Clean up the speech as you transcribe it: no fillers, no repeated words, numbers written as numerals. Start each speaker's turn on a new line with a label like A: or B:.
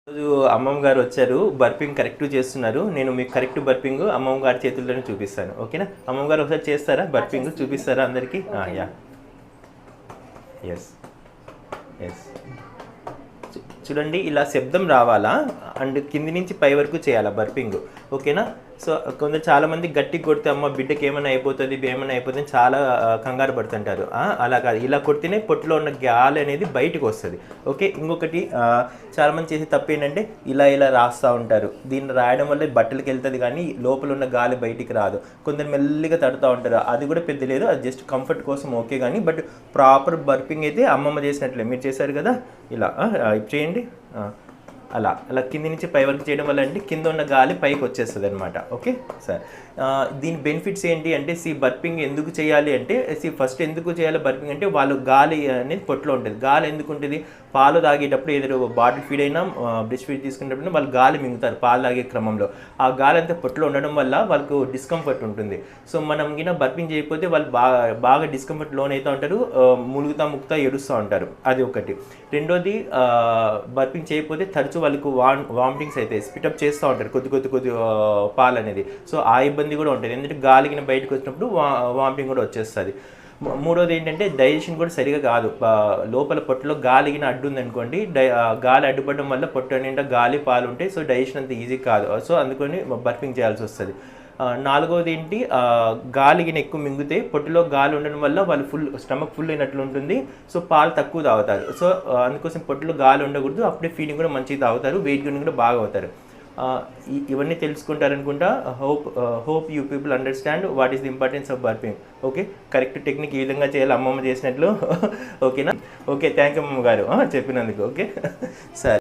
A: రోజు అమ్మమ్మ గారు వచ్చారు, బర్పింగ్ కరెక్ట్ చేస్తున్నారు. నేను మీకు కరెక్ట్ బర్పింగ్ అమ్మమ్మ గారి చేతుల్లోనే చూపిస్తాను. ఓకేనా? అమ్మమ్మ గారు ఒకసారి చేస్తారా బర్పింగ్? చూపిస్తారా అందరికీ? Yeah, yes, yes. చూడండి, ఇలా శబ్దం రావాలా అండ్ కింది నుంచి పై వరకు చేయాలా బర్పింగ్. ఓకేనా? సో కొందరు చాలామంది గట్టిగా కొడితే అమ్మ బిడ్డకి ఏమైనా అయిపోతుంది, ఏమైనా అయిపోతుంది చాలా కంగారు పడుతుంటారు. అలా కాదు, ఇలా కొడితేనే పొట్టులో ఉన్న గాలి అనేది బయటకు వస్తుంది. ఓకే. ఇంకొకటి చాలామంది చేసే తప్పు ఏంటంటే ఇలా ఇలా రాస్తూ ఉంటారు. దీన్ని రాయడం వల్ల బట్టలకి వెళ్తుంది కానీ లోపల ఉన్న గాలి బయటికి రాదు. కొందరు మెల్లిగా తడుతూ ఉంటారు, అది కూడా పెద్ద లేదు, అది జస్ట్ కంఫర్ట్ కోసం ఓకే. కానీ బట్ ప్రాపర్ బర్పింగ్ అయితే అమ్మమ్మ చేసినట్లే మీరు చేశారు కదా, ఇలా చేయండి. అలా అలా కింది నుంచి పై వరకు చేయడం వల్ల అంటే కింద ఉన్న గాలి పైకి వచ్చేస్తుంది అనమాట. Okay sir. దీని బెనిఫిట్స్ ఏంటి అంటే బర్పింగ్ ఎందుకు చేయాలి అంటే ఫస్ట్ ఎందుకు చేయాలి బర్పింగ్ అంటే వాళ్ళు గాలి అనేది పొట్టులో ఉంటుంది. గాలి ఎందుకు ఉంటుంది? పాలు తాగేటప్పుడు ఏదో బాటిల్ ఫీడ్ అయినా బ్రెస్ట్ ఫీడ్ తీసుకునేటప్పుడు వాళ్ళు గాలి మింగుతారు పాలు తాగే క్రమంలో. ఆ గాలి అంతా పొట్టులో ఉండడం వల్ల వాళ్ళకు డిస్కంఫర్ట్ ఉంటుంది. సో మనం గిన బర్పింగ్ చేయకపోతే వాళ్ళు బాగా డిస్కంఫర్ట్ లోన్ అవుతూ ఉంటారు, ముక్కుతా ఏడుస్తూ ఉంటారు. అది ఒకటి. రెండోది, బర్పింగ్ చేయకపోతే తరచూ వాళ్ళకు వామిటింగ్స్ అయితే స్పిటప్ చేస్తూ ఉంటారు కొద్ది పాలు అనేది. సో ఆ ఇబ్బంది కూడా ఉంటుంది, ఎందుకంటే గాలికి బయటకు వచ్చినప్పుడు వామిటింగ్ కూడా వచ్చేస్తుంది. మూడోది ఏంటంటే డైజెషన్ కూడా సరిగా కాదు. లోపల పొట్టలో గాలిగిన అడ్డు ఉందనుకోండి, గాలి అడ్డుపడడం వల్ల పొట్ట నిండా గాలి పాలు ఉంటాయి. సో డైజెషన్ అంత ఈజీ కాదు. సో అందుకని బర్పింగ్ చేయాల్సి వస్తుంది. నాలుగోది ఏంటి, గాలిగిన ఎక్కువ మింగితే పొట్టులో గాలి ఉండడం వల్ల వాళ్ళు స్టమక్ ఫుల్ అయినట్లు ఉంటుంది. సో పాలు తక్కువ తాగుతారు. సో అందుకోసం పొట్టులో గాలి ఉండకూడదు, అప్పుడే ఫీడింగ్ కూడా మంచిగా తాగుతారు, వెయిట్ గెయిన్ కూడా బాగా అవుతారు. ఇవన్నీ తెలుసుకుంటారనుకుంటా. Hope you people understand what is the importance of burping. Okay, correct technique ఈ విధంగా చేయాలి అమ్మమ్మ చేసినట్లు. ఓకేనా? ఓకే, థ్యాంక్ యూ అమ్మమ్మ గారు చెప్పినందుకు. ఓకే సరే.